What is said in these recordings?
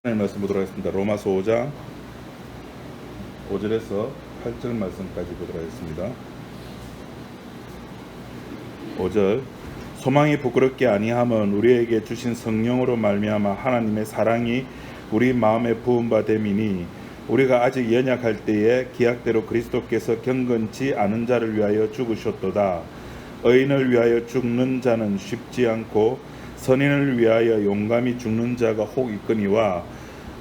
하나님 말씀 보도록 하겠습니다. 로마서 5장 5절에서 8절 말씀까지 보도록 하겠습니다. 5절 소망이 부끄럽게 아니함은 우리에게 주신 성령으로 말미암아 하나님의 사랑이 우리 마음에 부은 바 됨이니 우리가 아직 연약할 때에 기약대로 그리스도께서 경건치 않은 자를 위하여 죽으셨도다. 의인을 위하여 죽는 자는 쉽지 않고 선인을 위하여 용감히 죽는 자가 혹 있거니와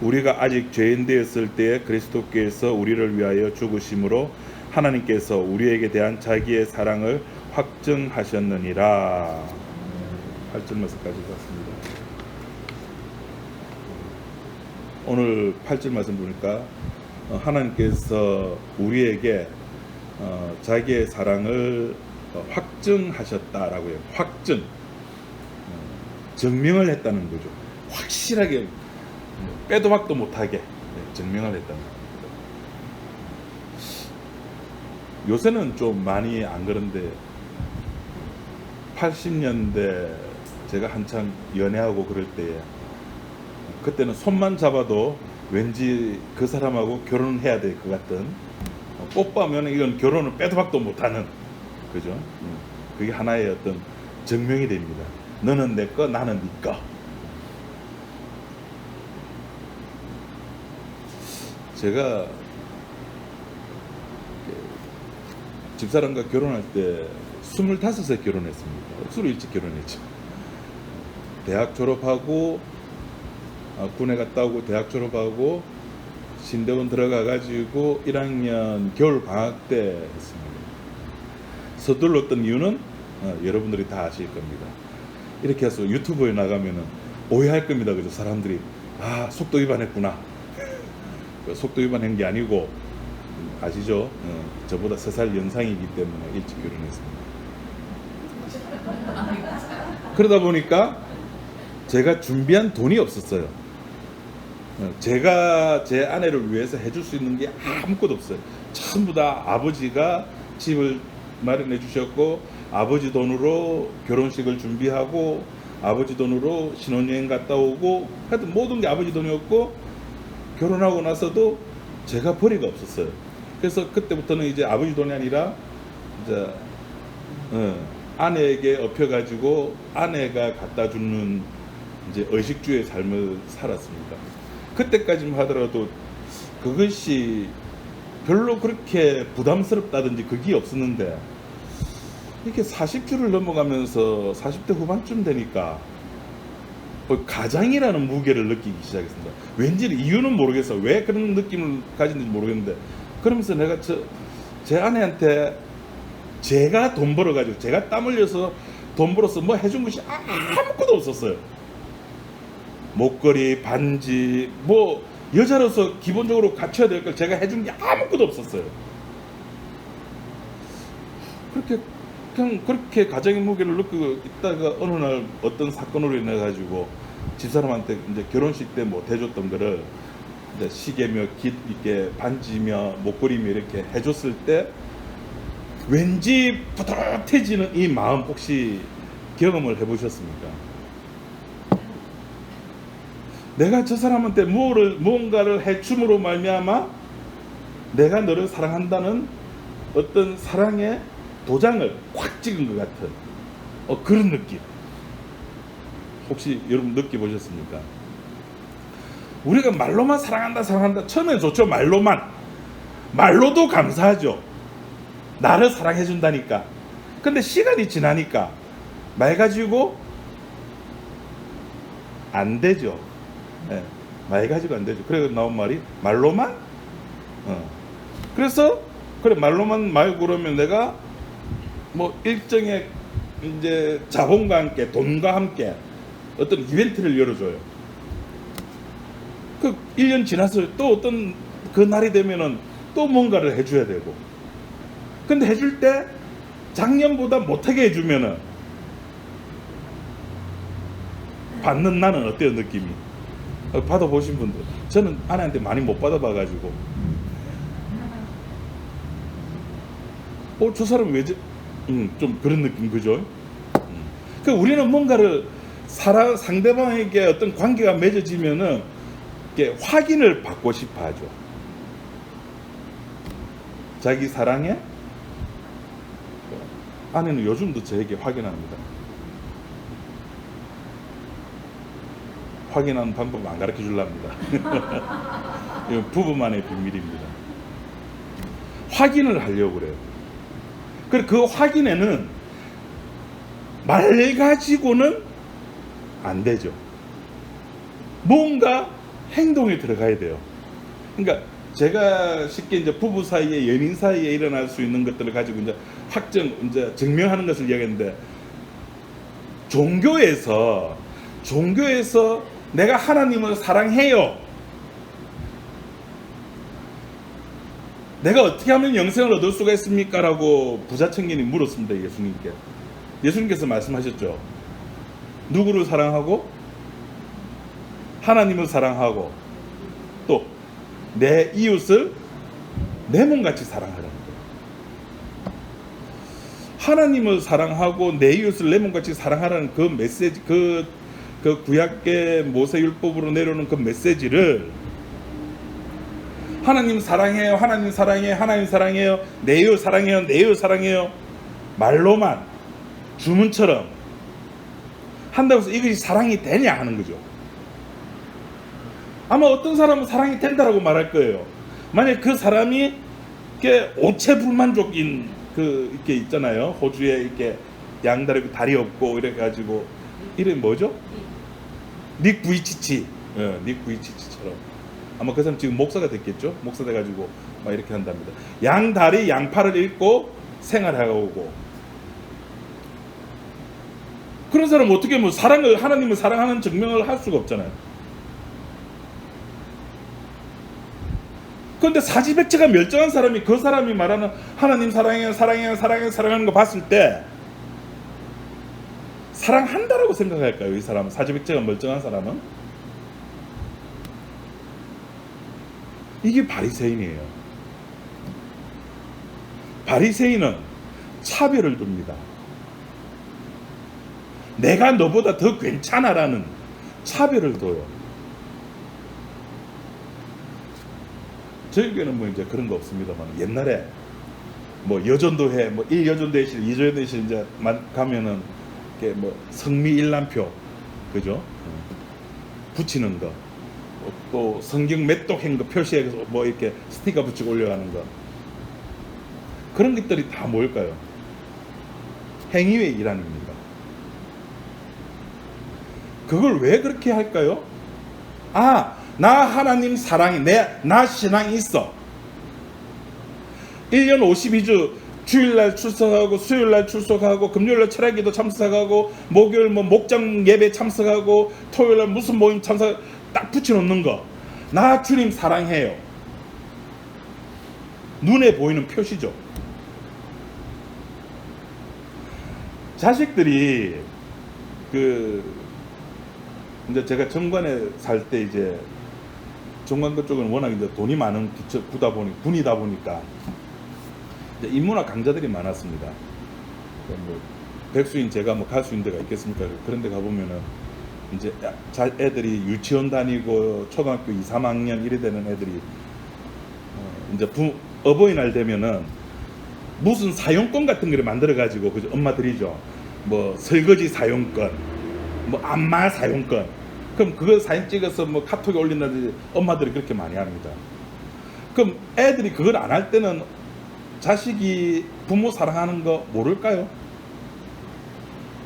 우리가 아직 죄인 되었을 때에 그리스도께서 우리를 위하여 죽으심으로 하나님께서 우리에게 대한 자기의 사랑을 확증하셨느니라. 8절 말씀까지 봤습니다. 오늘 8절 말씀 보니까 하나님께서 우리에게 자기의 사랑을 확증하셨다라고 해요. 확증, 증명을 했다는 거죠. 확실하게 빼도 박도 못하게 증명을 했다는 겁니다. 요새는 좀 많이 안 그런데 80년대 제가 한창 연애하고 그럴 때에 그때는 손만 잡아도 왠지 그 사람하고 결혼해야 될 것 같은, 뽀뽀하면 이건 결혼을 빼도 박도 못하는, 그죠? 그게 하나의 어떤 증명이 됩니다. 너는 내 거, 나는 네 거. 제가 집사람과 결혼할 때 25세 결혼했습니다. 억수로 일찍 결혼했죠. 대학 졸업하고 군에 갔다 오고 대학 졸업하고 신대원 들어가가지고 1학년 겨울 방학 때 했습니다. 서둘렀던 이유는 여러분들이 다 아실 겁니다. 이렇게 해서 유튜브에 나가면은 오해할 겁니다. 그죠? 사람들이 속도 위반했구나. 속도 위반한 게 아니고 아시죠? 저보다 3살 연상이기 때문에 일찍 결혼했습니다. 그러다 보니까 제가 준비한 돈이 없었어요. 제가 제 아내를 위해서 해줄 수 있는 게 아무것도 없어요. 전부 다 아버지가 집을 마련해 주셨고 아버지 돈으로 결혼식을 준비하고 아버지 돈으로 신혼여행 갔다 오고 하여튼 모든 게 아버지 돈이었고 결혼하고 나서도 제가 벌이가 없었어요. 그래서 그때부터는 이제 아버지 돈이 아니라 이제 아내에게 업혀가지고 아내가 갖다 주는 이제 의식주의 삶을 살았습니다. 그때까지만 하더라도 그것이 별로 그렇게 부담스럽다든지 그게 없었는데 이렇게 40주를 넘어가면서 40대 후반쯤 되니까 가장이라는 무게를 느끼기 시작했습니다. 왠지 이유는 모르겠어요. 왜 그런 느낌을 가진지 모르겠는데 그러면서 내가 제 아내한테 제가 돈 벌어가지고 제가 땀 흘려서 돈 벌어서 뭐 해준 것이 아무것도 없었어요. 목걸이, 반지, 뭐 여자로서 기본적으로 갖춰야 될 걸 제가 해준 게 아무것도 없었어요. 그렇게 가정의 무게를 느끼고 있다가 어느 날 어떤 사건으로 인해 가지고 집사람한테 이제 결혼식 때 뭐 대줬던 거를 이제 시계며 이렇게 반지며 목걸이며 이렇게 해줬을 때 왠지 뿌듯해지는 이 마음 혹시 경험을 해보셨습니까? 내가 저 사람한테 무언가를 해줌으로 말미암아 내가 너를 사랑한다는 어떤 사랑의 도장을 꽉 찍은 것 같은 그런 느낌 혹시 여러분 느껴보셨습니까? 우리가 말로만 사랑한다 처음엔 좋죠. 말로도 감사하죠. 나를 사랑해준다니까. 근데 시간이 지나니까 말 가지고 안 되죠. 네, 말 가지고 안 되죠. 그래서 나온 말이 말로만 그래서 그래 말로만 말고 그러면 내가 뭐 일정의 이제 자본과 함께 돈과 함께 어떤 이벤트를 열어줘요. 그 1년 지나서 또 어떤 그 날이 되면은 또 뭔가를 해줘야 되고. 근데 해줄 때 작년보다 못하게 해주면은 받는 나는 어때요 느낌이? 받아보신 분들. 저는 아내한테 많이 못 받아봐가지고 저 사람 왜지? 좀 그런 느낌 그죠? 그 우리는 뭔가를 상대방에게 어떤 관계가 맺어지면은 이렇게 확인을 받고 싶어 하죠. 자기 사랑에 아내는 요즘도 저에게 확인합니다. 확인하는 방법 안 가르쳐 주랍니다. 이건 부부만의 비밀입니다. 확인을 하려고 그래요. 그 확인에는 말 가지고는 안 되죠. 뭔가 행동에 들어가야 돼요. 그러니까 제가 쉽게 이제 부부 사이에, 연인 사이에 일어날 수 있는 것들을 가지고 이제 증명하는 것을 이야기했는데, 종교에서 내가 하나님을 사랑해요, 내가 어떻게 하면 영생을 얻을 수가 있습니까? 라고 부자 청년이 물었습니다. 예수님께. 예수님께서 말씀하셨죠. 누구를 사랑하고? 하나님을 사랑하고, 또 내 이웃을 내 몸같이 사랑하라는 거예요. 하나님을 사랑하고 내 이웃을 내 몸같이 사랑하라는 그 메시지, 그 구약의 모세율법으로 내려오는 그 메시지를, 하나님 사랑해요, 하나님 사랑해요, 하나님 사랑해요, 내 이웃 사랑해요, 내 이웃 사랑해요, 말로만 주문처럼 한다고 해서 이것이 사랑이 되냐 하는 거죠. 아마 어떤 사람은 사랑이 된다라고 말할 거예요. 만약 그 사람이 이렇게 오체불만족인 이렇게 있잖아요. 호주에 이렇게 양다리 다리 없고 이래 가지고, 이름이 뭐죠? 닉 부이치치. 닉 부이치치처럼. 아마 그 사람 지금 목사가 됐겠죠? 목사 돼가지고 막 이렇게 한답니다. 양다리 양팔을 잃고 생활하고, 그런 사람은 어떻게 하나님을 사랑하는 증명을 할 수가 없잖아요. 그런데 사지백체가 멸종한 사람이, 그 사람이 말하는 하나님 사랑해요, 사랑해요, 사랑해요, 사랑하는 거 봤을 때 사랑한다라고 생각할까요? 이 사람은, 사지백체가 멀쩡한 사람은? 이게 바리새인이에요. 바리새인은 차별을 둡니다. 내가 너보다 더 괜찮아라는 차별을 둬요. 저에게는 뭐 이제 그런 거 없습니다만, 옛날에 뭐 여전도회, 뭐 1여전도회실, 2여전도회실 이제 가면은 이렇게 뭐 성미 일람표, 그죠? 붙이는 거, 또 성경 매독한 거 표시해서 뭐 이렇게 스티커 붙이고 올려가는 거, 그런 것들이 다 뭘까요? 행위의 일환입니다. 그걸 왜 그렇게 할까요? 나 하나님 사랑이, 나 신앙이 있어. 1년 52주 주일날 출석하고, 수요일날 출석하고, 금요일날 철학기도 참석하고, 목요일 목장 예배 참석하고, 토요일날 무슨 모임 참석, 딱 붙여놓는 거. 나 주님 사랑해요. 눈에 보이는 표시죠. 자식들이 이제 제가 정관에 살 때, 이제 정관 그쪽은 워낙 이제 돈이 많은 군이다 보니까 이제 인문학 강좌들이 많았습니다. 뭐 백수인 제가 뭐 갈 수 있는 데가 있겠습니까? 그런 데 가보면은 이제 애들이 유치원 다니고 초등학교 2, 3학년 이래 되는 애들이 이제 어버이날 되면은 무슨 사용권 같은 거를 만들어 가지고, 그죠? 엄마들이죠. 뭐 설거지 사용권, 뭐 안마 사용권. 그럼 그거 사진 찍어서 뭐 카톡에 올린다든지 엄마들이 그렇게 많이 합니다. 그럼 애들이 그걸 안 할 때는 자식이 부모 사랑하는 거 모를까요?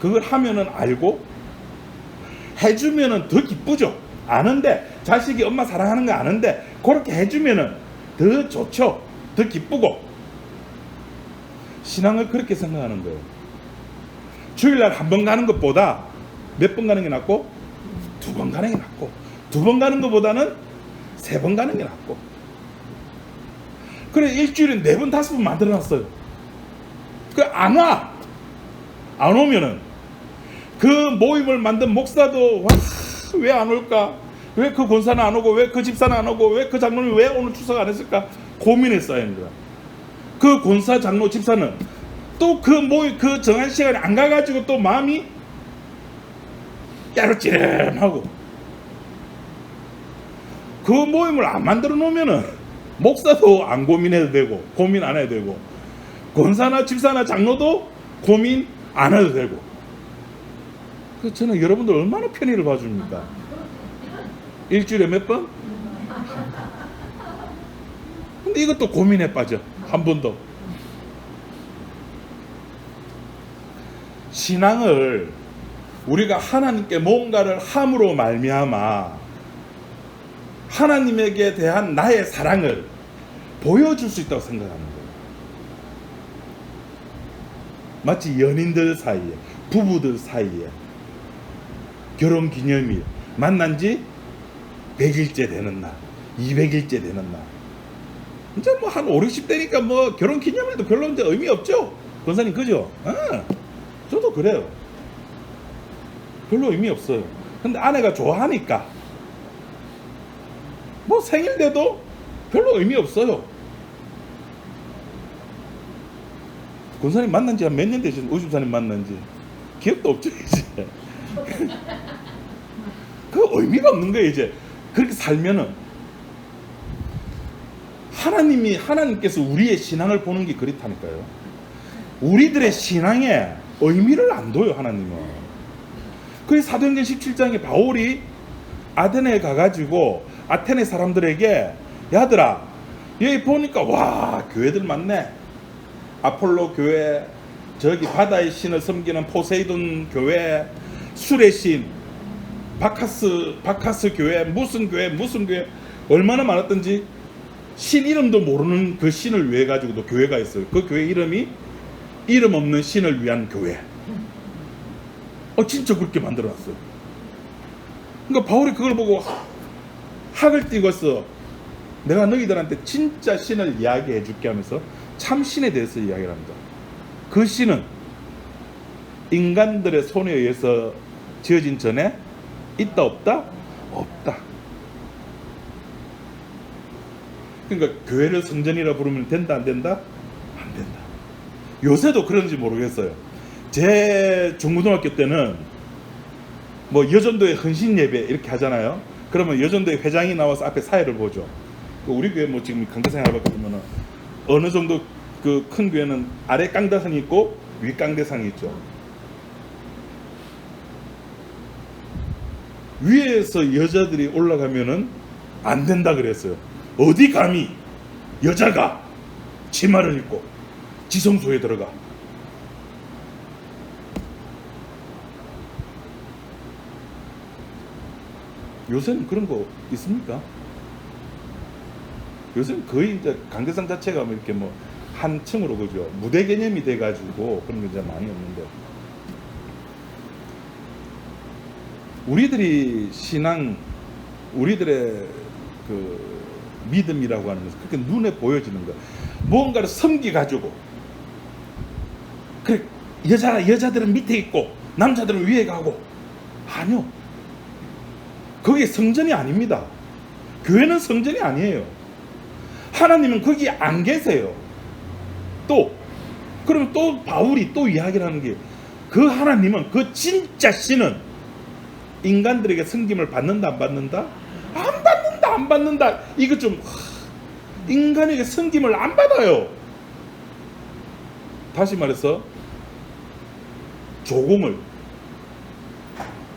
그걸 하면은 알고 해주면은 더 기쁘죠. 아는데, 자식이 엄마 사랑하는 거 아는데 그렇게 해주면은 더 좋죠. 더 기쁘고. 신앙을 그렇게 생각하는 거예요. 주일날 한 번 가는 것보다 몇 번 가는 게 낫고, 2번 가는 게 낫고, 2번 가는 것보다는 3번 가는 게 낫고. 그래, 일주일에 4번, 5번 만들어놨어요. 안 와. 안 오면은 그 모임을 만든 목사도 왜 안 올까? 왜 그 권사는 안 오고, 왜 그 집사는 안 오고, 왜 그 장로님이 왜 오늘 출석 안 했을까? 고민했어야 하는 거야. 그 권사, 장로, 집사는 또 그 모임, 그 정한 시간에 안 가가지고 또 마음이 야릇찌름하고, 그 모임을 안 만들어 놓으면은 목사도 안 고민해도 되고 고민 안 해도 되고 권사나 집사나 장로도 고민 안 해도 되고. 그 저는 여러분들 얼마나 편의를 봐줍니까? 일주일에 몇 번? 근데 이것도 고민에 빠져. 한 번 더. 신앙을 우리가 하나님께 뭔가를 함으로 말미암아 하나님에게 대한 나의 사랑을 보여줄 수 있다고 생각하는 거예요. 마치 연인들 사이에, 부부들 사이에 결혼기념일 만난 지 100일째 되는 날, 200일째 되는 날. 이제 뭐 한 5, 60대니까 뭐 결혼기념일도 별로 이제 의미 없죠? 권사님, 그죠? 저도 그래요. 별로 의미 없어요. 근데 아내가 좋아하니까 뭐 생일 돼도 별로 의미 없어요. 권사님 만난 지 한 몇 년 되셨어요? 오십사님 만난 지 기억도 없죠 이제. 그 의미가 없는 거예요. 이제 그렇게 살면은 하나님께서 우리의 신앙을 보는 게 그렇다니까요. 우리들의 신앙에 의미를 안 둬요, 하나님은. 그 사도행전 17장에 바울이 아테네에 가가지고 아테네 사람들에게, 야들아 여기 보니까 와 교회들 많네. 아폴로 교회, 저기 바다의 신을 섬기는 포세이돈 교회, 술의 신 바카스 교회, 무슨 교회 얼마나 많았던지 신 이름도 모르는 그 신을 위해 가지고도 교회가 있어요. 그 교회 이름이 이름 없는 신을 위한 교회. 진짜 그렇게 만들어놨어요. 그러니까 바울이 그걸 보고 학을 띄고서 내가 너희들한테 진짜 신을 이야기해 줄게 하면서 참 신에 대해서 이야기를 합니다. 그 신은 인간들의 손에 의해서 지어진 전에 있다 없다? 없다. 그러니까 교회를 성전이라 부르면 된다 안 된다? 안 된다. 요새도 그런지 모르겠어요. 제 중고등학교 때는 뭐 여전도의 헌신 예배 이렇게 하잖아요. 그러면 여전도의 회장이 나와서 앞에 사회를 보죠. 우리 교회 뭐 지금 강대상 알바가 보면은 어느 정도 그 큰 교회는 아래 깡대상이 있고 위 깡대상이 있죠. 위에서 여자들이 올라가면은 안 된다 그랬어요. 어디 감히 여자가 치마를 입고 지성소에 들어가. 요새는 그런 거 있습니까? 요새는 거의 이제 강대상 자체가 뭐 이렇게 뭐 한 층으로 그죠. 무대 개념이 돼가지고 그런 게 이제 많이 없는데. 우리들이 신앙, 우리들의 그 믿음이라고 하는 것은 그렇게 눈에 보여지는 거. 뭔가를 섬기가지고, 그래, 여자들은 밑에 있고, 남자들은 위에 가고. 아니요. 그게 성전이 아닙니다. 교회는 성전이 아니에요. 하나님은 거기 안 계세요. 그러면 또 바울이 또 이야기를 하는 게, 그 하나님은, 그 진짜 신은 인간들에게 섬김을 받는다 안 받는다? 안 받는다. 이거 좀 인간에게 섬김을 안 받아요. 다시 말해서 조공을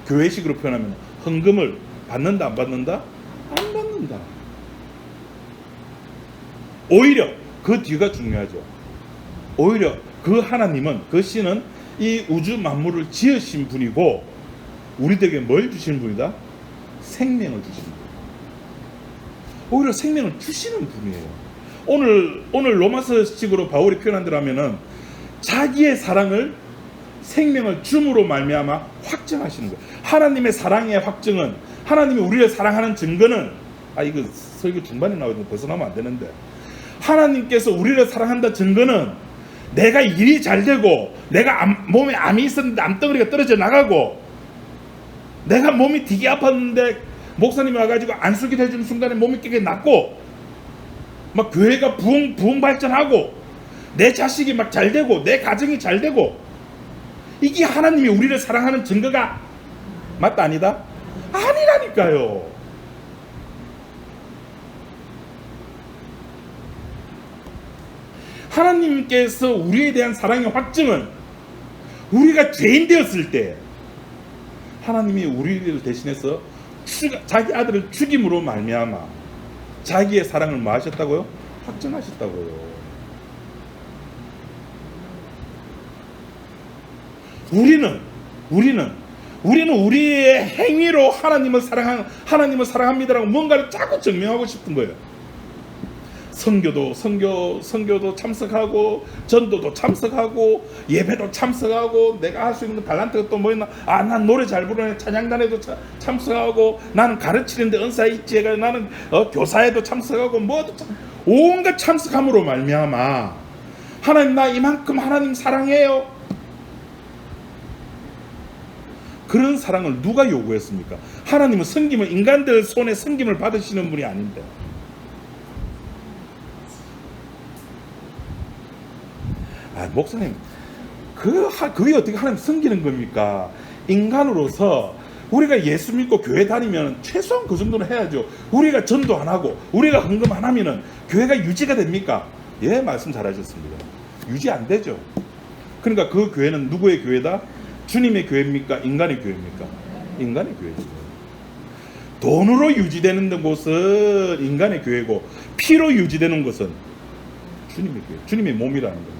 교회식으로 표현하면 헌금을 받는다 안 받는다? 안 받는다. 오히려 그 뒤가 중요하죠. 오히려 그 하나님은, 그 신은 이 우주 만물을 지으신 분이고 우리들에게 뭘 주시는 분이다? 생명을 주시는 분. 오히려 생명을 주시는 분이에요. 오늘 로마서식으로 바울이 표현한 대로 하면은 자기의 사랑을, 생명을 줌으로 말미암아 확증하시는 거예요. 하나님의 사랑의 확증은, 하나님이 우리를 사랑하는 증거는, 이거 설교 중반에 나오는데 벗어나면 안 되는데, 하나님께서 우리를 사랑한다 증거는 내가 일이 잘 되고, 내가 몸에 암이 있었는데 암덩어리가 떨어져 나가고, 내가 몸이 되게 아팠는데 목사님이 와가지고 안수기도 해주는 순간에 몸이 깨게 낫고, 막 교회가 부흥 발전하고, 내 자식이 막 잘 되고, 내 가정이 잘 되고, 이게 하나님이 우리를 사랑하는 증거가 맞다 아니다? 아니라니까요. 하나님께서 우리에 대한 사랑의 확증은 우리가 죄인 되었을 때 하나님이 우리를 대신해서 자기 아들을 죽임으로 말미암아 자기의 사랑을 뭐 하셨다고요? 확증하셨다고요. 우리는 우리의 행위로 하나님을 사랑합니다라고 뭔가를 자꾸 증명하고 싶은 거예요. 선교도 참석하고, 전도도 참석하고, 예배도 참석하고, 내가 할 수 있는 달란트가 또 뭐 있나? 난 노래 잘 부르네. 찬양단에도 참석하고, 나는 가르치는데 은사 있지. 나는 교사에도 참석하고, 온갖 참석함으로 말미암아 하나님, 나 이만큼 하나님 사랑해요. 그런 사랑을 누가 요구했습니까? 하나님은 인간들 손에 섬김을 받으시는 분이 아닌데. 목사님, 그게 어떻게 하나님 섬기는 겁니까? 인간으로서 우리가 예수 믿고 교회 다니면 최소한 그 정도는 해야죠. 우리가 전도 안 하고 우리가 헌금 안 하면은 교회가 유지가 됩니까? 예, 말씀 잘하셨습니다. 유지 안 되죠. 그러니까 그 교회는 누구의 교회다? 주님의 교회입니까? 인간의 교회입니까? 인간의 교회죠. 돈으로 유지되는 곳은 인간의 교회고, 피로 유지되는 것은 주님의 교회, 주님의 몸이라는 겁니다.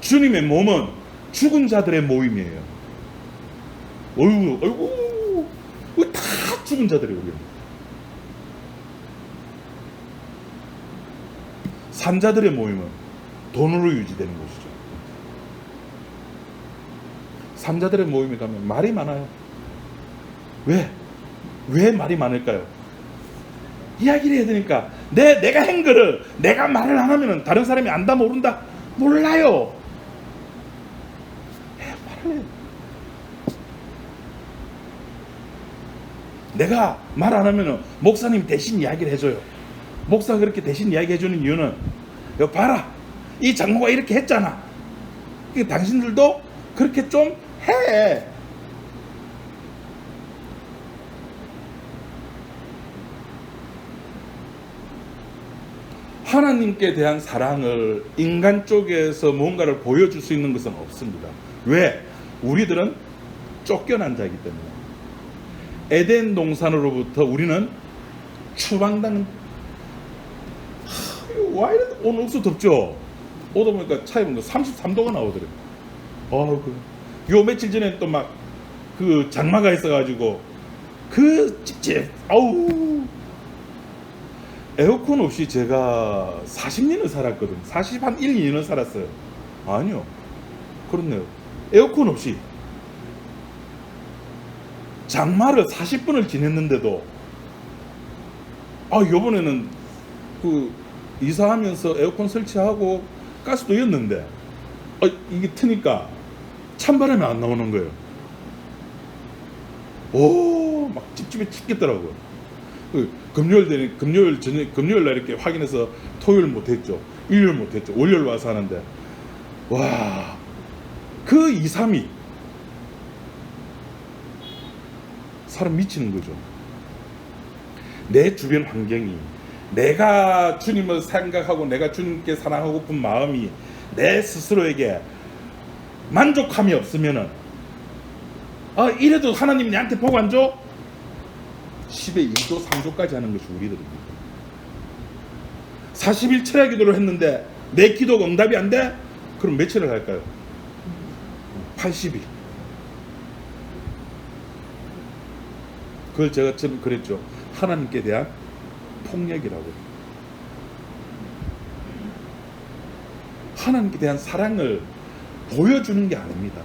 주님의 몸은 죽은 자들의 모임이에요. 어이구, 다 죽은 자들의 모임입니다. 산자들의 모임은 돈으로 유지되는 곳이죠. 산자들의 모임에 가면 말이 많아요. 왜 말이 많을까요? 이야기를 해야 되니까. 내가 한 거를 내가 말을 안 하면 다른 사람이 안다 모른다? 몰라요. 말을 해요. 내가 말 안 하면 목사님 대신 이야기를 해줘요. 목사가 그렇게 대신 이야기 해주는 이유는, 여기 봐라, 이 장모가 이렇게 했잖아. 당신들도 그렇게 좀 해. 하나님께 대한 사랑을 인간 쪽에서 뭔가를 보여줄 수 있는 것은 없습니다. 왜? 우리들은 쫓겨난 자이기 때문에. 에덴 동산으로부터 우리는 추방당한. 와, 오늘 옥수 덥죠? 오다 보니까 차에 보니까 33도가 나오더래요. 요 며칠 전에 또 막 그 장마가 있어가지고 찝찝. 에어컨 없이 제가 40년을 살았거든요. 41, 2년을 살았어요. 아니요. 그렇네요. 에어컨 없이 장마를 40분을 지냈는데도, 요번에는 이사하면서 에어컨 설치하고 가스도 였는데, 이게 트니까 찬바람이 안 나오는 거예요. 막 찝찝해 죽겠더라고요. 금요일 날 이렇게 확인해서 토요일 못했죠. 일요일 못했죠. 월요일 와서 하는데, 그 2, 3일 사람 미치는 거죠. 내 주변 환경이, 내가 주님을 생각하고 내가 주님께 사랑하고픈 마음이 내 스스로에게 만족함이 없으면은, 이래도 하나님 내한테 복 안 줘? 10에 1조 3조까지 하는 것이 우리들입니다. 40일 철야 기도를 했는데 내 기도가 응답이 안 돼? 그럼 며칠을 할까요? 80일. 그걸 제가 좀 그랬죠. 하나님께 대한 폭력이라고. 하나님께 대한 사랑을 보여주는 게 아닙니다.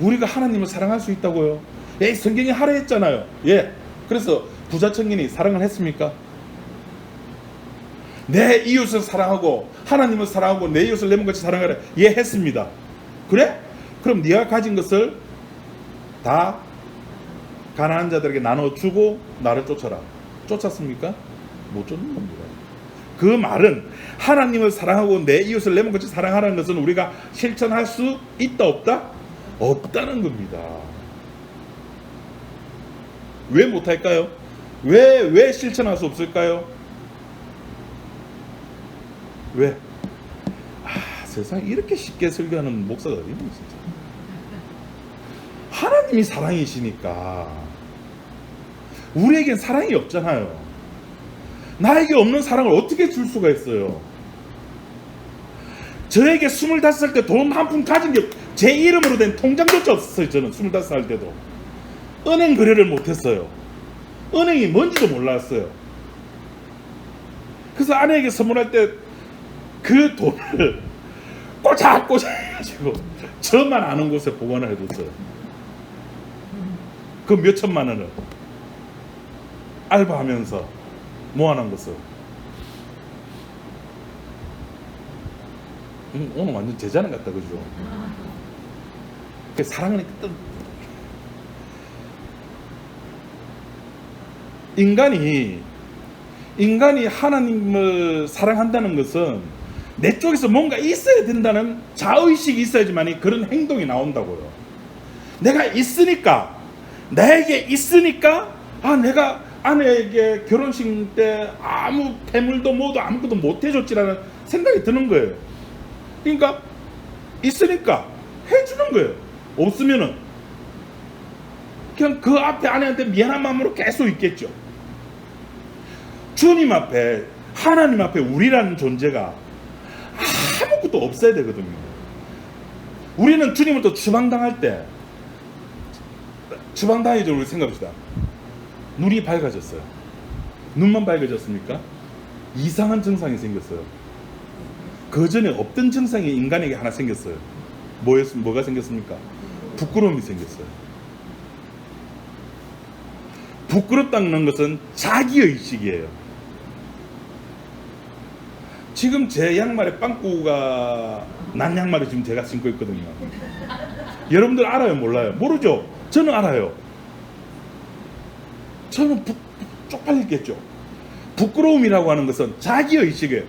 우리가 하나님을 사랑할 수 있다고요? 성경이 하라 했잖아요. 그래서 부자 청년이 사랑을 했습니까? 내 이웃을 사랑하고 하나님을 사랑하고 내 이웃을 내 몸같이 사랑하라. 했습니다. 그래? 그럼 네가 가진 것을 다 가난한 자들에게 나눠주고 나를 쫓아라. 쫓았습니까? 못 쫓는 겁니다. 그 말은 하나님을 사랑하고 내 이웃을 내 몸같이 사랑하라는 것은 우리가 실천할 수 있다 없다? 없다는 겁니다. 왜 못할까요? 왜 실천할 수 없을까요? 왜? 세상에 이렇게 쉽게 설교하는 목사가 어디 있는 진짜. 하나님이 사랑이시니까 우리에겐 사랑이 없잖아요. 나에게 없는 사랑을 어떻게 줄 수가 있어요? 저에게 25살 때 돈 한 푼 가진 게 제 이름으로 된 통장조차 없었어요. 저는 25살 때도 은행 거래를 못했어요. 은행이 뭔지도 몰랐어요. 그래서 아내에게 선물할 때 그 돈을 꼬작꼬작 해가지고 저만 아는 곳에 보관을 해뒀어요. 그 몇천만 원을 알바하면서 모아놓은 것을. 오늘 완전 제자는 같다, 그죠? 사랑은 인간이 하나님을 사랑한다는 것은 내 쪽에서 뭔가 있어야 된다는 자의식이 있어야지만 그런 행동이 나온다고요. 내가 있으니까, 나에게 있으니까, 내가 아내에게 결혼식 때 아무 패물도 뭐도 아무것도 못 해줬지라는 생각이 드는 거예요. 그러니까 있으니까 해주는 거예요. 없으면은 그냥 그 앞에 아내한테 미안한 마음으로 계속 있겠죠. 주님 앞에, 하나님 앞에 우리라는 존재가 아무것도 없어야 되거든요. 우리는 주님을 또 추방당할 때, 추방당해서 우리 생각합시다. 눈이 밝아졌어요. 눈만 밝아졌습니까? 이상한 증상이 생겼어요. 그 전에 없던 증상이 인간에게 하나 생겼어요. 뭐가 생겼습니까? 부끄러움이 생겼어요. 부끄럽다는 것은 자기의식이에요. 지금 제 양말에 빵꾸가 난 양말을 지금 제가 신고 있거든요. 여러분들 알아요? 몰라요? 모르죠? 저는 알아요. 저는 쪽팔리겠죠. 부끄러움이라고 하는 것은 자기의식이에요.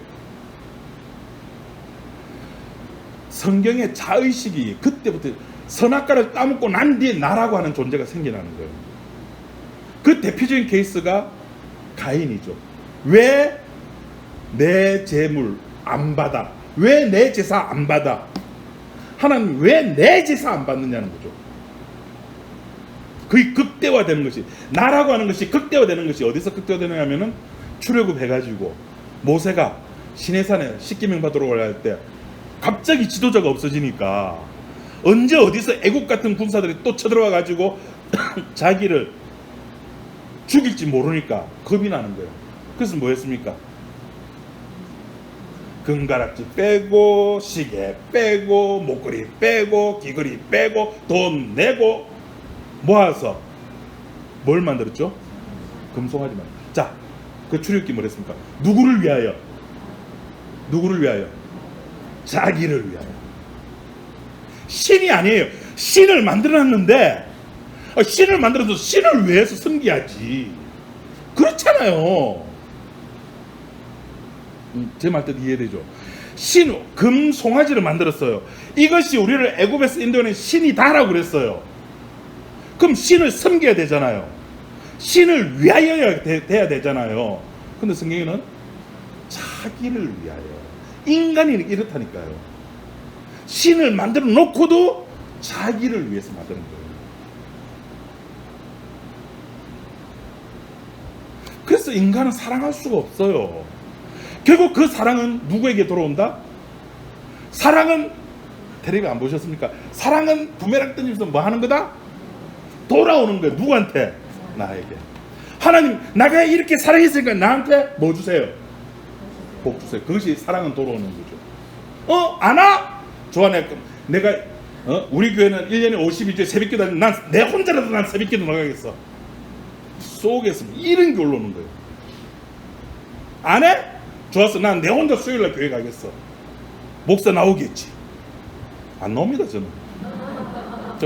성경의 자의식이 그때부터 선악과를 따먹고 난 뒤에 나라고 하는 존재가 생겨나는 거예요. 그 대표적인 케이스가 가인이죠. 왜 내 재물 안 받아? 왜 내 제사 안 받아? 하나님 왜 내 제사 안 받느냐는 거죠. 그게 극대화되는 것이, 나라고 하는 것이 극대화되는 것이 어디서 극대화되느냐 하면은 출애굽 해가지고 모세가 시내산에 십계명 받으러 올라갈 때 갑자기 지도자가 없어지니까 언제 어디서 애국 같은 군사들이 또 쳐들어와 가지고 자기를 죽일지 모르니까 겁이 나는 거예요. 그래서 뭐 했습니까? 금가락지 빼고, 시계 빼고, 목걸이 빼고, 귀걸이 빼고, 돈 내고 모아서 뭘 만들었죠? 금송아지 만들었죠. 자, 그 출애굽기 뭘 했습니까? 누구를 위하여? 누구를 위하여? 자기를 위하여. 신이 아니에요. 신을 만들어놨는데 신을 만들어서 신을 위해서 섬겨야지. 그렇잖아요. 제 말 뜻 이해되죠? 금 송아지를 만들었어요. 이것이 우리를 애굽에서 인도하는 신이다라고 그랬어요. 그럼 신을 섬겨야 되잖아요. 신을 위하여 돼야 되잖아요. 근데 성경에는 자기를 위하여. 인간이 이렇다니까요. 신을 만들어 놓고도 자기를 위해서 만드는 거예요. 그래서 인간은 사랑할 수가 없어요. 결국 그 사랑은 누구에게 돌아온다? 사랑은, 텔레비 안 보셨습니까? 사랑은 부메랑 던지면서 뭐 하는 거다? 돌아오는 거예요. 누구한테? 나에게. 하나님, 내가 이렇게 사랑했으니까 나한테 뭐 주세요? 복 주세요. 그것이 사랑은 돌아오는 거죠. 안 와? 좋아, 내가 우리 교회는 1년에 52주에 새벽기도 하는데 난 내 혼자라도 난 새벽기도 나가겠어. 속에서 이런 게 올라오는 거예요. 안 해? 좋았어. 난 내 혼자 수요일날 교회 가겠어. 목사 나오겠지. 안 나옵니다. 저는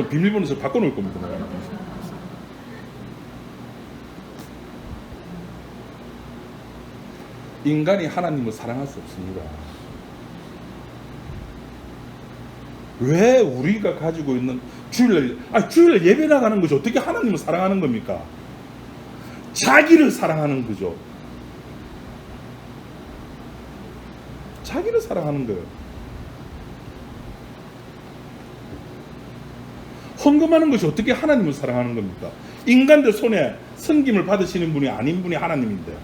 비밀번호 바꿔놓을 겁니다. 인간이 하나님을 사랑할 수 없습니다. 왜 우리가 가지고 있는 주일날 예배 나가는 거죠. 어떻게 하나님을 사랑하는 겁니까? 자기를 사랑하는 거죠. 자기를 사랑하는 거예요. 헌금하는 것이 어떻게 하나님을 사랑하는 겁니까? 인간들 손에 섬김을 받으시는 분이 아닌 분이 하나님인데.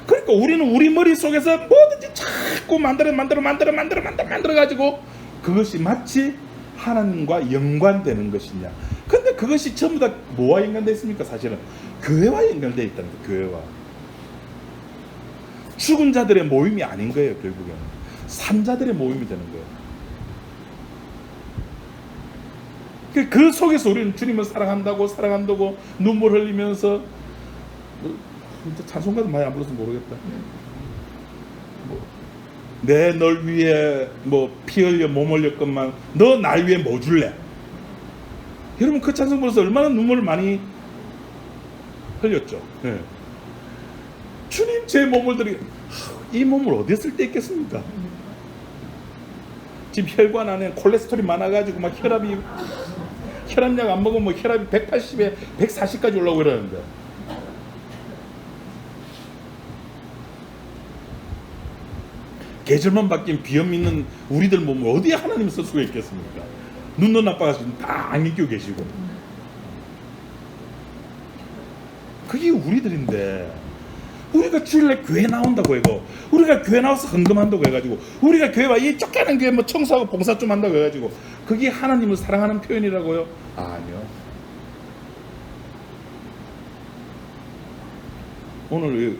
그러니까 우리는 우리 머릿속에서 뭐든지 자꾸 만들어가지고 그것이 마치 하나님과 연관되는 것이냐. 근데 그것이 전부 다 뭐와 연관되어 있습니까? 사실은 교회와 연관되어 있다는 거예요. 교회와. 죽은 자들의 모임이 아닌 거예요. 결국에는 산 자들의 모임이 되는 거예요. 그 속에서 우리는 주님을 사랑한다고 눈물 흘리면서 찬송가도 많이 안 불러서 모르겠다. 내 널 위해 피 흘려 몸 흘렸건만 너 날 위해 뭐 줄래? 여러분 그 찬송 불러서 얼마나 눈물을 많이 흘렸죠. 네. 주님 제 몸을 들이 이 몸을 어디에 쓸 때 있겠습니까? 지금 혈관 안에 콜레스테롤이 많아가지고 막 혈압약 안 먹으면 혈압이 180에 140까지 올라오고 이러는데. 계절만 바뀐 비염 있는 우리들 몸을 어디에 하나님이 쓸 수가 있겠습니까? 눈도 나빠가지고 다 안경 끼고 계시고. 그게 우리들인데 우리가 주일날 교회 나온다고 해고 우리가 교회 나와서 헌금한다고 해가지고 우리가 교회 와 이 쫓겨난 교회 청소하고 봉사 좀 한다고 해가지고 그게 하나님을 사랑하는 표현이라고요? 아니요. 오늘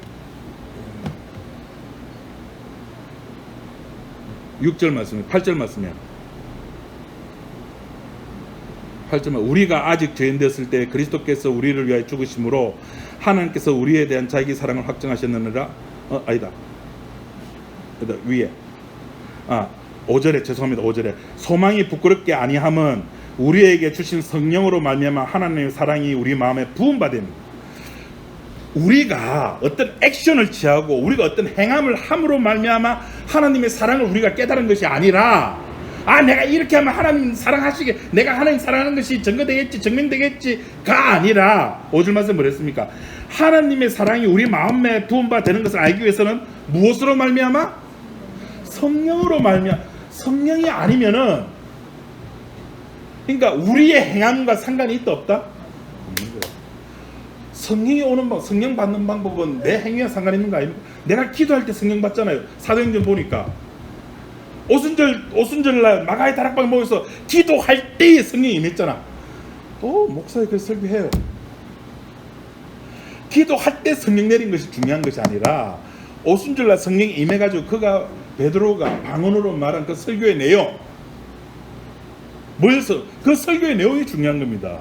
6절 말씀에 8절 말씀이야. 8절 우리가 아직 죄인 되었을 때 그리스도께서 우리를 위하여 죽으심으로 하나님께서 우리에 대한 자기 사랑을 확증하셨느니라. 아니다. 위에 5절에 죄송합니다. 5절에 소망이 부끄럽게 아니함은 우리에게 주신 성령으로 말미암아 하나님의 사랑이 우리 마음에 부음받음입니다. 우리가 어떤 액션을 취하고 우리가 어떤 행함을 함으로 말미암아 하나님의 사랑을 우리가 깨달은 것이 아니라 내가 이렇게 하면 하나님 사랑하시게 내가 하나님 사랑하는 것이 증명되겠지가 아니라 5절 말씀 뭐랬습니까? 하나님의 사랑이 우리 마음에 부음바 되는 것을 알기 위해서는 무엇으로 말미암아? 성령으로 말미암아. 성령이 아니면은 그러니까 우리의 행함과 상관이 있다 없다? 없는 거예요. 성령이 오는 방, 성령 받는 방법은 내 행위와 상관 있는 거 아닙니까? 내가 기도할 때 성령 받잖아요. 사도행전 보니까 오순절날 마가의 다락방 모여서 기도할 때에 성령이 임했잖아. 또 목사에 그 설교해요. 기도할 때 성령 내린 것이 중요한 것이 아니라 오순절날 성령이 임해가지고 그가 베드로가 방언으로 말한 그 설교의 내용 모여서 그 설교의 내용이 중요한 겁니다.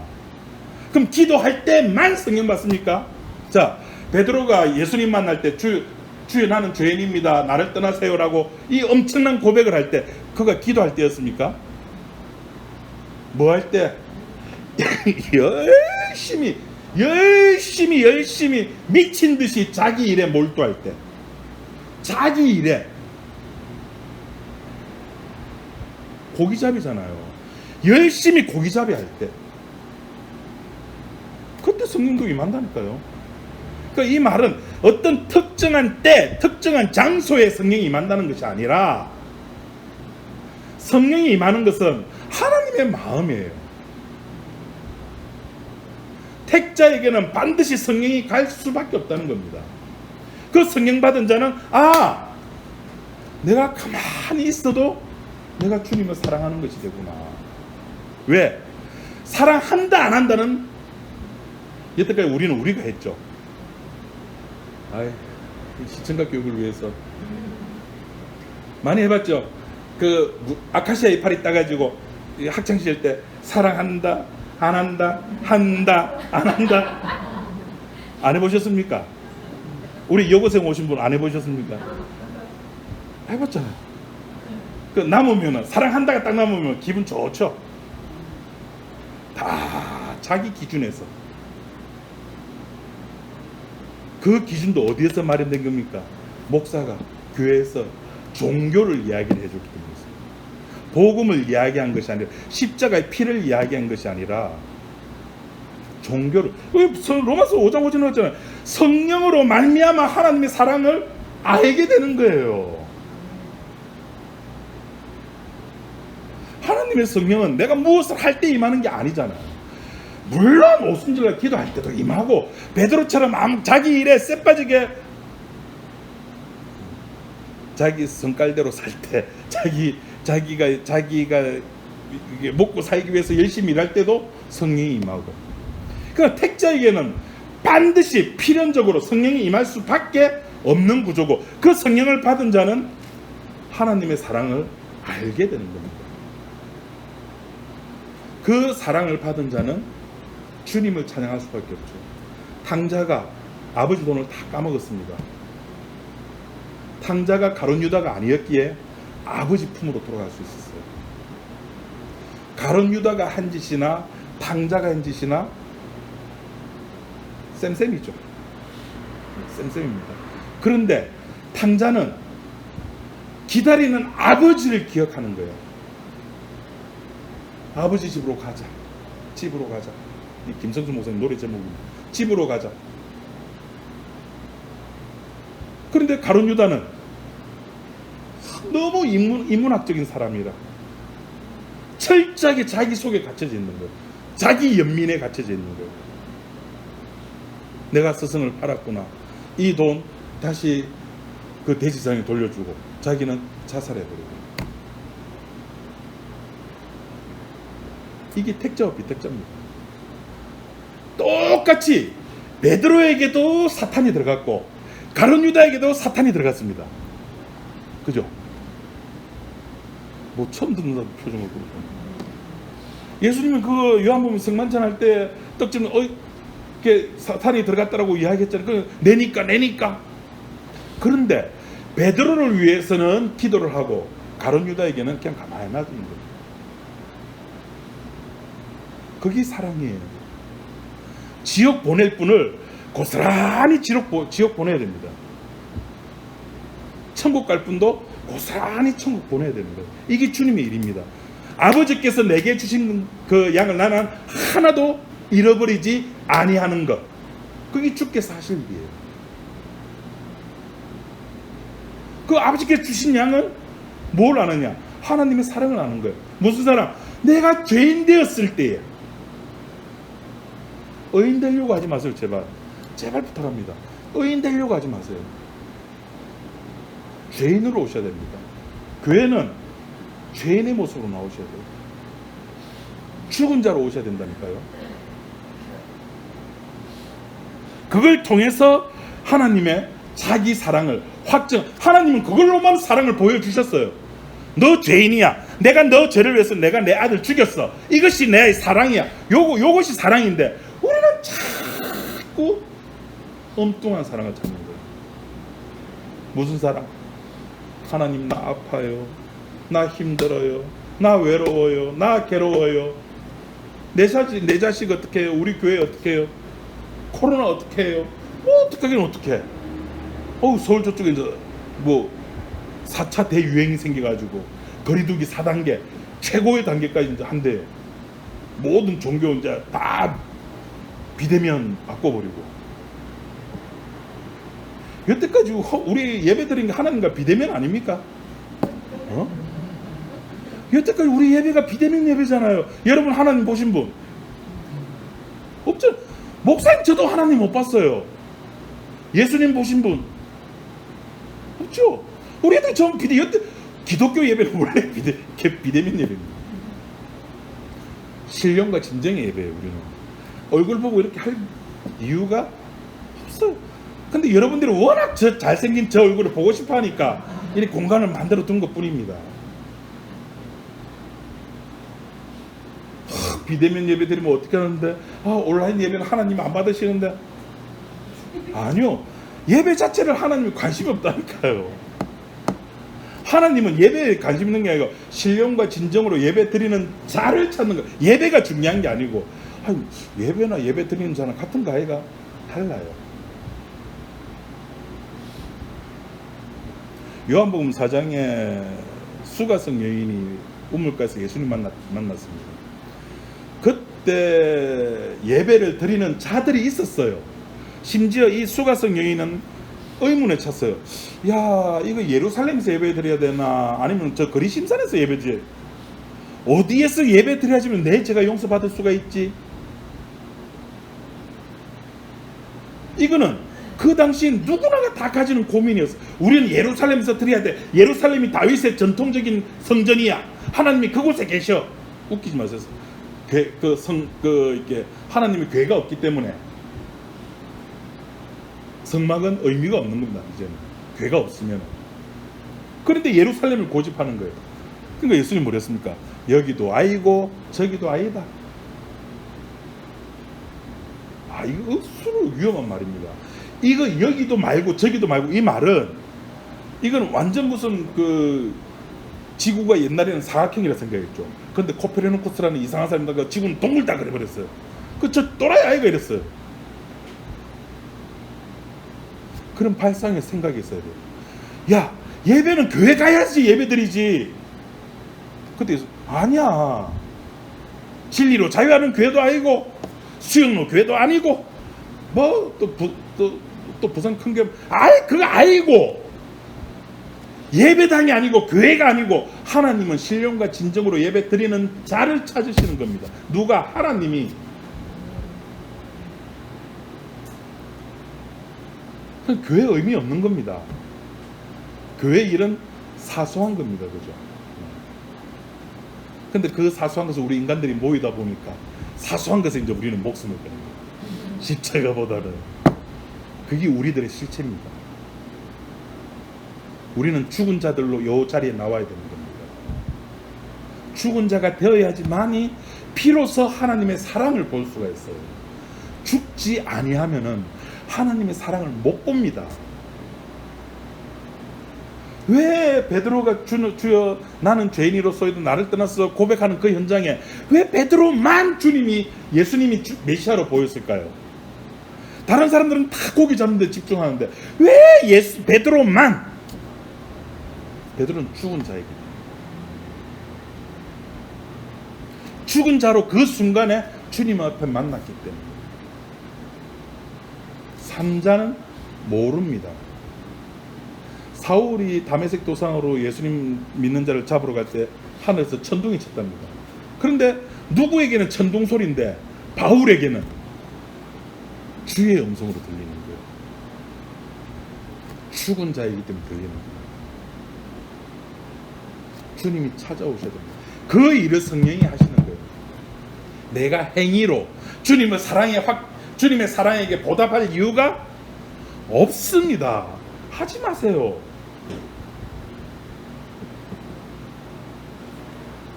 그럼 기도할 때만 성령 받습니까? 자, 베드로가 예수님 만날 때 주여 나는 죄인입니다. 나를 떠나세요라고 이 엄청난 고백을 할 때 그가 기도할 때였습니까? 뭐 할 때? 열심히 미친 듯이 자기 일에 몰두할 때. 자기 일에. 고기잡이잖아요. 열심히 고기잡이 할 때. 그때 성령도 임한다니까요. 그러니까 이 말은 어떤 특정한 때, 특정한 장소에 성령이 임한다는 것이 아니라 성령이 임하는 것은 하나님의 마음이에요. 택자에게는 반드시 성령이 갈 수밖에 없다는 겁니다. 그 성령 받은 자는 내가 가만히 있어도 내가 주님을 사랑하는 것이 되구나. 왜? 사랑한다 안 한다는 여태까지 우리가 했죠. 시청각 교육을 위해서 많이 해봤죠. 그 아카시아 이파리 따가지고 학창시절 때 사랑한다 안 한다 한다 안 한다 안 해보셨습니까? 우리 여고생 오신 분 안 해보셨습니까? 해봤잖아요. 그 남으면은 사랑한다가 딱 남으면 기분 좋죠. 다 자기 기준에서. 그 기준도 어디에서 마련된 겁니까? 목사가 교회에서 종교를 이야기를 해줬기 때문이었습니다. 복음을 이야기한 것이 아니라 십자가의 피를 이야기한 것이 아니라 종교를. 로마서 5장 5절에 나왔잖아요. 성령으로 말미암아 하나님의 사랑을 알게 되는 거예요. 하나님의 성령은 내가 무엇을 할 때 임하는 게 아니잖아요. 물론 오순절날 기도할 때도 임하고 베드로처럼 자기 일에 쎄빠지게 자기 성깔대로 살 때 자기가 먹고 살기 위해서 열심히 일할 때도 성령이 임하고, 그러니까 택자에게는 반드시 필연적으로 성령이 임할 수밖에 없는 구조고, 그 성령을 받은 자는 하나님의 사랑을 알게 되는 겁니다. 그 사랑을 받은 자는 주님을 찬양할 수밖에 없죠. 탕자가 아버지 돈을 다 까먹었습니다. 탕자가 가룟 유다가 아니었기에 아버지 품으로 돌아갈 수 있었어요. 가룟 유다가 한 짓이나 탕자가 한 짓이나 쌤쌤이죠. 쌤쌤입니다. 그런데 탕자는 기다리는 아버지를 기억하는 거예요. 아버지 집으로 가자. 집으로 가자. 이 김성수 목사님 노래 제목입니다. 집으로 가자. 그런데 가룟 유다는 너무 인문학적인 사람이라 철저하게 자기 속에 갇혀져 있는 거예요. 자기 연민에 갇혀져 있는 거예요. 내가 스승을 팔았구나. 이 돈 다시 그 대지상에 돌려주고 자기는 자살해버리고. 이게 택자와 비택자입니다. 똑같이 베드로에게도 사탄이 들어갔고 가룟 유다에게도 사탄이 들어갔습니다. 그죠? 뭐 처음 듣는 표정을 보고. 예수님은 그 요한복음 성만찬할 때 떡집은 이렇게 사탄이 들어갔다라고 이야기했잖아요. 그 내니까. 그런데 베드로를 위해서는 기도를 하고 가룟 유다에게는 그냥 가만히 놔두는 거예요. 그게 사랑이에요. 지옥 보낼 분을 고스란히 지옥 보내야 됩니다. 천국 갈 분도 고스란히 천국 보내야 됩니다. 이게 주님의 일입니다. 아버지께서 내게 주신 그 양을 나는 하나도 잃어버리지 아니하는 것, 그게 주께서 하실 일이에요. 그 아버지께서 주신 양은 뭘 아느냐? 하나님의 사랑을 아는 거예요. 무슨 사랑? 내가 죄인 되었을 때에. 의인 되려고 하지 마세요. 제발 부탁합니다. 의인 되려고 하지 마세요. 죄인으로 오셔야 됩니다. 교회는 죄인의 모습으로 나오셔야 돼요. 죽은 자로 오셔야 된다니까요. 그걸 통해서 하나님의 자기 사랑을 하나님은 그걸로만 사랑을 보여주셨어요. 너 죄인이야. 내가 너 죄를 위해서 내가 내 아들 죽였어. 이것이 내 사랑이야. 요것이 사랑인데 우리는 자꾸 엉뚱한 사랑을 찾는 거예요. 무슨 사랑? 하나님, 나 아파요. 나 힘들어요. 나 외로워요. 나 괴로워요. 내 자식 어떻게 해요? 우리 교회 어떻게 해요? 코로나 어떻게 해요? 어떻게 하긴 어떻게 해? 서울 저쪽에 이제 4차 대유행이 생겨가지고 거리두기 4단계 최고의 단계까지 이제 한대요. 모든 종교 이제 다 비대면 바꿔버리고. 여태까지 우리 예배 드린 게 하나님과 비대면 아닙니까? 여태까지 우리 예배가 비대면 예배잖아요. 여러분 하나님 보신 분 없죠? 목사님 저도 하나님 못 봤어요. 예수님 보신 분 없죠? 우리 애들 전 기독교 예배는 원래 비대면 예배입니다. 신령과 진정의 예배예요. 우리는 얼굴 보고 이렇게 할 이유가 없어요. 근데 여러분들이 워낙 잘생긴 저 얼굴을 보고 싶어 하니까 이렇게 공간을 만들어 둔 것 뿐입니다. 비대면 예배 드리면 어떻게 하는데? 온라인 예배는 하나님 안 받으시는데? 아니요. 예배 자체를 하나님이 관심이 없다니까요. 하나님은 예배에 관심 있는 게 아니고 신령과 진정으로 예배 드리는 자를 찾는 거. 예배가 중요한 게 아니고 예배나 예배 드리는 자는 같은가 아이가? 달라요. 요한복음 4장에 수가성 여인이 우물가에서 예수님 만났습니다. 그때 예배를 드리는 자들이 있었어요. 심지어 이 수가성 여인은 의문에 찼어요. 야, 이거 예루살렘에서 예배 드려야 되나 아니면 저 거리심산에서 예배 드려야, 어디에서 예배 드려야지면 내 죄가 용서받을 수가 있지? 이거는 그 당시 누구나가 다 가지는 고민이었어. 우리는 예루살렘에서 드려야 돼. 예루살렘이 다윗의 전통적인 성전이야. 하나님이 그곳에 계셔. 웃기지 마세요. 이게 하나님의 괴가 없기 때문에 성막은 의미가 없는 겁니다. 이제는 괴가 없으면. 그런데 예루살렘을 고집하는 거예요. 그러니까 예수님 뭐랬습니까? 여기도 아이고 저기도 아이다. 이거 억수로 위험한 말입니다. 이거 여기도 말고 저기도 말고 이 말은, 이건 완전 무슨 지구가 옛날에는 사각형이라 생각했죠. 그런데 코페르니쿠스라는 이상한 사람들 지구는 동글다 그래버렸어요. 저 또라이 아이가 이랬어요. 그런 발상의 생각이 있어야 돼요. 야, 예배는 교회 가야지 예배드리지. 그때 아니야. 진리로 자유하는 교회도 아니고 수영로 교회도 아니고 뭐 또 부산 큰 교회 그거 아니고 예배당이 아니고 교회가 아니고 하나님은 신령과 진정으로 예배 드리는 자를 찾으시는 겁니다. 누가? 하나님이. 교회 의미 없는 겁니다. 교회 일은 사소한 겁니다. 그죠? 근데 그 사소한 것을 우리 인간들이 모이다 보니까 사소한 것에 이제 우리는 목숨을 거는 거예요. 십자가보다는. 그게 우리들의 실체입니다. 우리는 죽은 자들로 이 자리에 나와야 되는 겁니다. 죽은 자가 되어야지만이 비로소 하나님의 사랑을 볼 수가 있어요. 죽지 아니하면은 하나님의 사랑을 못 봅니다. 왜 베드로가 주여 나는 죄인이로소이도 나를 떠나서 고백하는 그 현장에 왜 베드로만 예수님이 메시아로 보였을까요? 다른 사람들은 다 고기 잡는 데 집중하는데 왜 베드로만? 베드로는 죽은 자이기 때문에. 죽은 자로 그 순간에 주님 앞에 만났기 때문에. 산 자는 모릅니다. 사울이 다메섹 도상으로 예수님 믿는 자를 잡으러 갈 때 하늘에서 천둥이 쳤답니다. 그런데 누구에게는 천둥 소리인데 바울에게는 주의 음성으로 들리는 거예요. 죽은 자이기 때문에 들리는 거예요. 주님이 찾아오셔야 됩니다. 그 일을 성령이 하시는 거예요. 내가 행위로 주님의 사랑에게 보답할 이유가 없습니다. 하지 마세요.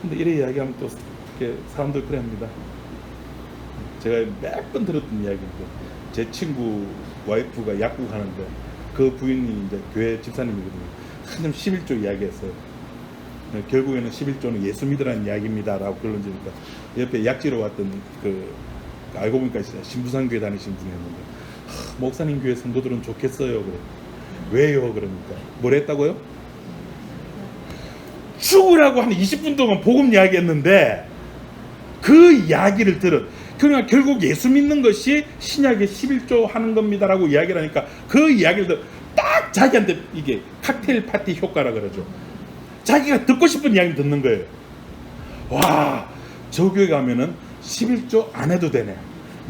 근데 이래 이야기하면 또 사람들 그래 합니다. 제가 몇 번 들었던 이야기인데, 제 친구 와이프가 약국 하는데 그 부인이 이제 교회 집사님이거든요. 한참 11조 이야기했어요. 결국에는 11조는 예수 믿으라는 이야기입니다 라고 그런지니까 옆에 약지로 왔던 알고 보니까 신부상교회 다니신 분이었는데, 목사님 교회 성도들은 좋겠어요. 그래. 왜요? 그러니까 뭘 했다고요? 죽으라고 한 20분 동안 복음 이야기했는데 그 이야기를 그러니까 결국 예수 믿는 것이 신약의 11조 하는 겁니다라고 이야기를 하니까 그 이야기를 딱 자기한테 이게 칵테일 파티 효과라 그러죠. 자기가 듣고 싶은 이야기 듣는 거예요. 와, 저 교회 가면은 11조 안 해도 되네.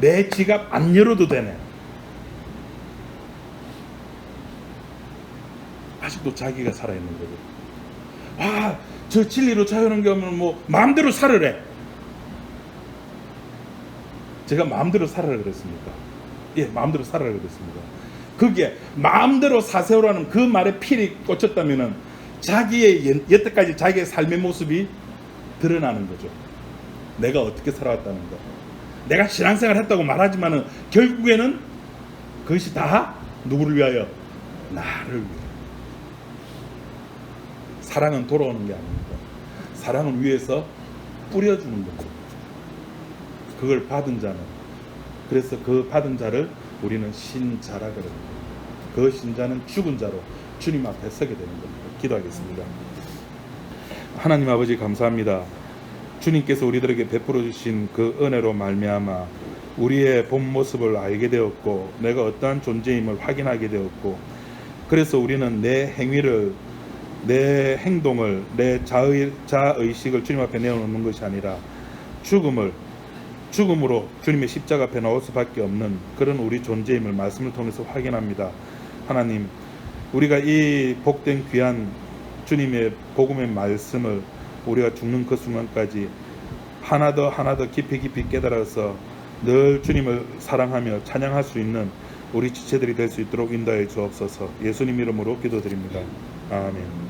내 지갑 안 열어도 되네. 아직도 자기가 살아있는 거죠. 와, 저 진리로 자유하는 게 하면 뭐 마음대로 살으래. 제가 마음대로 살아라 그랬습니까? 예, 마음대로 살아라 그랬습니다. 그게 마음대로 사세요라는 그 말에 필이 꽂혔다면은 자기의 여태까지 자기의 삶의 모습이 드러나는 거죠. 내가 어떻게 살아왔다는 거. 내가 신앙생활 했다고 말하지만은 결국에는 그것이 다 누구를 위하여? 나를 위하여. 사랑은 돌아오는 게 아닙니다. 사랑을 위해서 뿌려주는 거죠. 그걸 받은 자는, 그래서 그 받은 자를 우리는 신자라 그럽니다. 그 신자는 죽은 자로 주님 앞에 서게 되는 겁니다. 기도하겠습니다. 하나님 아버지 감사합니다. 주님께서 우리들에게 베풀어 주신 그 은혜로 말미암아 우리의 본 모습을 알게 되었고, 내가 어떠한 존재임을 확인하게 되었고, 그래서 우리는 내 행위를, 내 행동을, 내 자의식을 주님 앞에 내어놓는 것이 아니라 죽음으로 주님의 십자가 앞에 나올 수밖에 없는 그런 우리 존재임을 말씀을 통해서 확인합니다. 하나님, 우리가 이 복된 귀한 주님의 복음의 말씀을 우리가 죽는 그 순간까지 하나 더 깊이 깨달아서 늘 주님을 사랑하며 찬양할 수 있는 우리 지체들이 될 수 있도록 인도해 주옵소서. 예수님 이름으로 기도드립니다. 아멘.